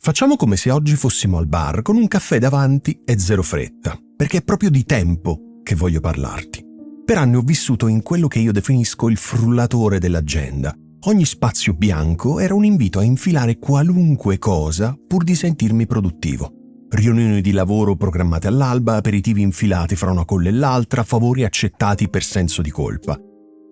Facciamo come se oggi fossimo al bar con un caffè davanti e zero fretta, perché è proprio di tempo che voglio parlarti. Per anni ho vissuto in quello che io definisco il frullatore dell'agenda. Ogni spazio bianco era un invito a infilare qualunque cosa pur di sentirmi produttivo. Riunioni di lavoro programmate all'alba, aperitivi infilati fra una colla e l'altra, favori accettati per senso di colpa.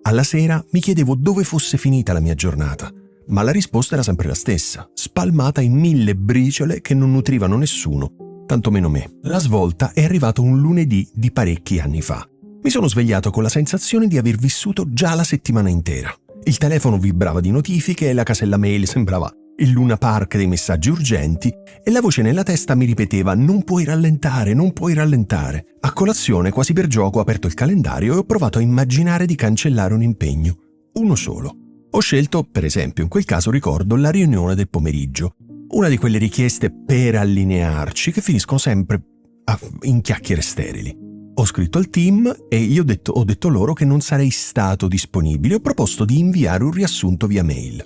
Alla sera mi chiedevo dove fosse finita la mia giornata, ma la risposta era sempre la stessa, spalmata in 1000 briciole che non nutrivano nessuno, tantomeno me. La svolta è arrivata un lunedì di parecchi anni fa. Mi sono svegliato con la sensazione di aver vissuto già la settimana intera. Il telefono vibrava di notifiche e la casella mail sembrava il Luna Park dei messaggi urgenti e la voce nella testa mi ripeteva «Non puoi rallentare, non puoi rallentare». A colazione, quasi per gioco, ho aperto il calendario e ho provato a immaginare di cancellare un impegno. Uno solo. Ho scelto, per esempio, in quel caso ricordo la riunione del pomeriggio. Una di quelle richieste per allinearci che finiscono sempre in chiacchiere sterili. Ho scritto al team e ho detto loro che non sarei stato disponibile. Ho proposto di inviare un riassunto via mail.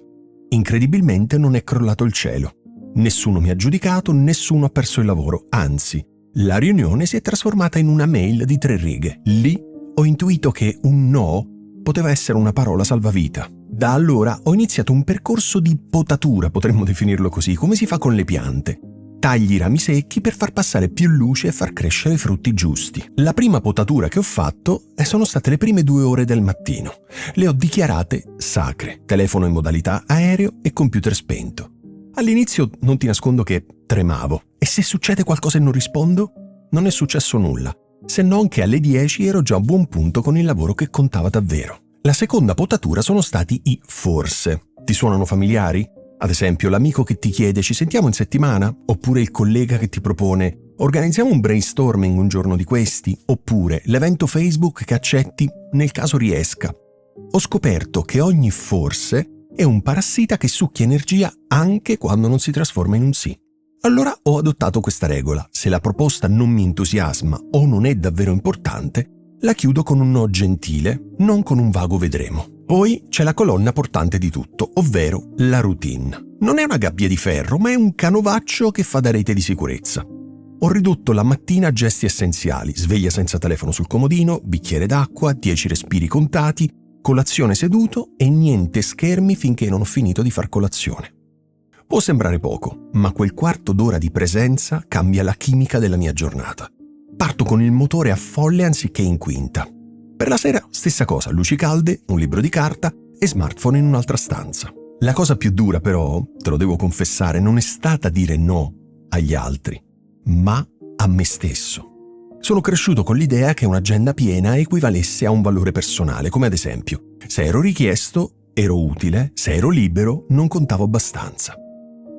Incredibilmente non è crollato il cielo. Nessuno mi ha giudicato, nessuno ha perso il lavoro. Anzi, la riunione si è trasformata in una mail di 3 righe. Lì ho intuito che un no poteva essere una parola salvavita. Da allora ho iniziato un percorso di potatura, potremmo definirlo così, come si fa con le piante. Tagli i rami secchi per far passare più luce e far crescere i frutti giusti. La prima potatura che ho fatto sono state le prime 2 ore del mattino. Le ho dichiarate sacre, telefono in modalità aereo e computer spento. All'inizio non ti nascondo che tremavo. E se succede qualcosa e non rispondo? Non è successo nulla, se non che alle 10 ero già a buon punto con il lavoro che contava davvero. La seconda potatura sono stati i forse. Ti suonano familiari? Ad esempio, l'amico che ti chiede «ci sentiamo in settimana?» Oppure il collega che ti propone «organizziamo un brainstorming un giorno di questi?» Oppure l'evento Facebook che accetti nel caso riesca. Ho scoperto che ogni forse è un parassita che succhia energia anche quando non si trasforma in un sì. Allora ho adottato questa regola: se la proposta non mi entusiasma o non è davvero importante, la chiudo con un no gentile, non con un vago vedremo. Poi c'è la colonna portante di tutto, ovvero la routine. Non è una gabbia di ferro, ma è un canovaccio che fa da rete di sicurezza. Ho ridotto la mattina a gesti essenziali: sveglia senza telefono sul comodino, bicchiere d'acqua, 10 respiri contati, colazione seduto e niente schermi finché non ho finito di far colazione. Può sembrare poco, ma quel quarto d'ora di presenza cambia la chimica della mia giornata. Parto con il motore a folle anziché in quinta. Per la sera, stessa cosa, luci calde, un libro di carta e smartphone in un'altra stanza. La cosa più dura però, te lo devo confessare, non è stata dire no agli altri, ma a me stesso. Sono cresciuto con l'idea che un'agenda piena equivalesse a un valore personale, come ad esempio, se ero richiesto, ero utile, se ero libero, non contavo abbastanza.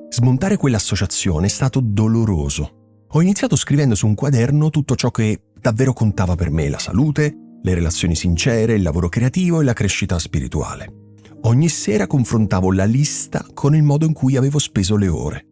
Smontare quell'associazione è stato doloroso. Ho iniziato scrivendo su un quaderno tutto ciò che davvero contava per me: la salute, le relazioni sincere, il lavoro creativo e la crescita spirituale. Ogni sera confrontavo la lista con il modo in cui avevo speso le ore.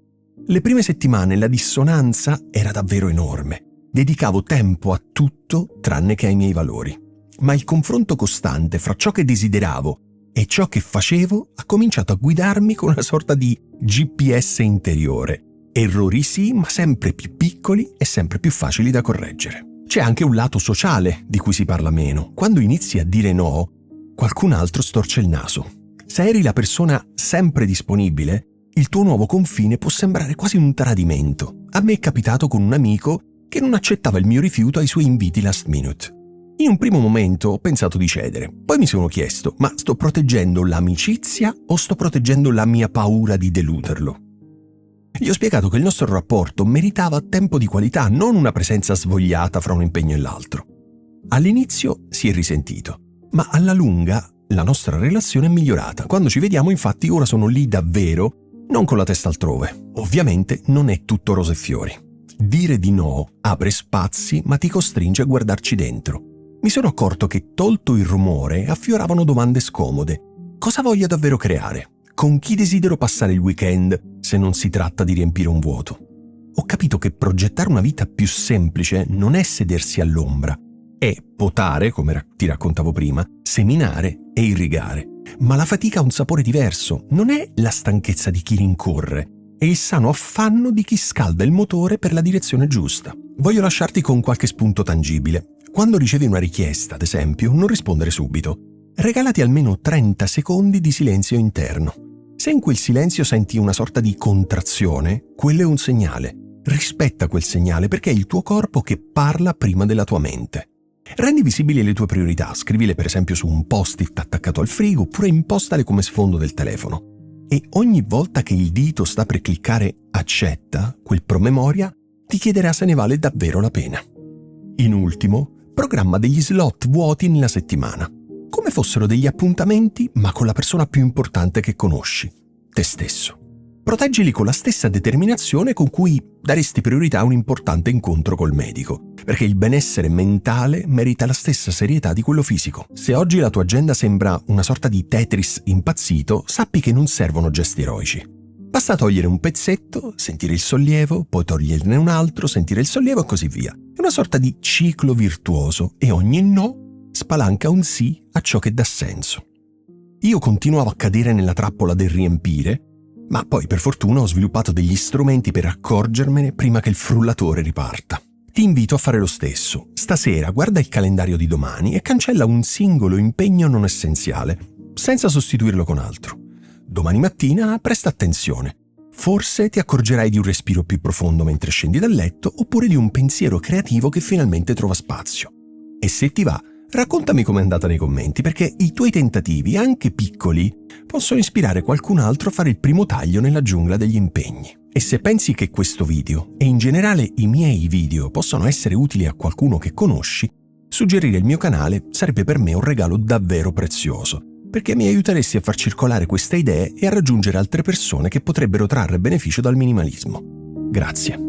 Le prime settimane la dissonanza era davvero enorme. Dedicavo tempo a tutto tranne che ai miei valori. Ma il confronto costante fra ciò che desideravo e ciò che facevo ha cominciato a guidarmi con una sorta di GPS interiore. Errori sì, ma sempre più piccoli e sempre più facili da correggere. C'è anche un lato sociale di cui si parla meno. Quando inizi a dire no, qualcun altro storce il naso. Se eri la persona sempre disponibile, il tuo nuovo confine può sembrare quasi un tradimento. A me è capitato con un amico che non accettava il mio rifiuto ai suoi inviti last minute. In un primo momento ho pensato di cedere, poi mi sono chiesto: ma sto proteggendo l'amicizia o sto proteggendo la mia paura di deluderlo? Gli ho spiegato che il nostro rapporto meritava tempo di qualità, non una presenza svogliata fra un impegno e l'altro. All'inizio si è risentito, ma alla lunga la nostra relazione è migliorata. Quando ci vediamo, infatti, ora sono lì davvero, non con la testa altrove. Ovviamente non è tutto rose e fiori. Dire di no apre spazi, ma ti costringe a guardarci dentro. Mi sono accorto che, tolto il rumore, affioravano domande scomode. Cosa voglio davvero creare? Con chi desidero passare il weekend se non si tratta di riempire un vuoto? Ho capito che progettare una vita più semplice non è sedersi all'ombra, è potare, come ti raccontavo prima, seminare e irrigare. Ma la fatica ha un sapore diverso, non è la stanchezza di chi rincorre, è il sano affanno di chi scalda il motore per la direzione giusta. Voglio lasciarti con qualche spunto tangibile. Quando ricevi una richiesta, ad esempio, non rispondere subito. Regalati almeno 30 secondi di silenzio interno. Se in quel silenzio senti una sorta di contrazione, quello è un segnale. Rispetta quel segnale perché è il tuo corpo che parla prima della tua mente. Rendi visibili le tue priorità, scrivile per esempio su un post-it attaccato al frigo oppure impostale come sfondo del telefono. E ogni volta che il dito sta per cliccare accetta, quel promemoria ti chiederà se ne vale davvero la pena. In ultimo, programma degli slot vuoti nella settimana, come fossero degli appuntamenti ma con la persona più importante che conosci, te stesso. Proteggili con la stessa determinazione con cui daresti priorità a un importante incontro col medico, perché il benessere mentale merita la stessa serietà di quello fisico. Se oggi la tua agenda sembra una sorta di Tetris impazzito, sappi che non servono gesti eroici. Basta togliere un pezzetto, sentire il sollievo, poi toglierne un altro, sentire il sollievo e così via. È una sorta di ciclo virtuoso e ogni no spalanca un sì a ciò che dà senso. Io continuavo a cadere nella trappola del riempire, ma poi per fortuna ho sviluppato degli strumenti per accorgermene prima che il frullatore riparta. Ti invito a fare lo stesso. Stasera guarda il calendario di domani e cancella un singolo impegno non essenziale, senza sostituirlo con altro. Domani mattina presta attenzione. Forse ti accorgerai di un respiro più profondo mentre scendi dal letto oppure di un pensiero creativo che finalmente trova spazio. E se ti va, raccontami com'è andata nei commenti, perché i tuoi tentativi, anche piccoli, possono ispirare qualcun altro a fare il primo taglio nella giungla degli impegni. E se pensi che questo video, e in generale i miei video, possano essere utili a qualcuno che conosci, suggerire il mio canale sarebbe per me un regalo davvero prezioso, perché mi aiuteresti a far circolare queste idee e a raggiungere altre persone che potrebbero trarre beneficio dal minimalismo. Grazie.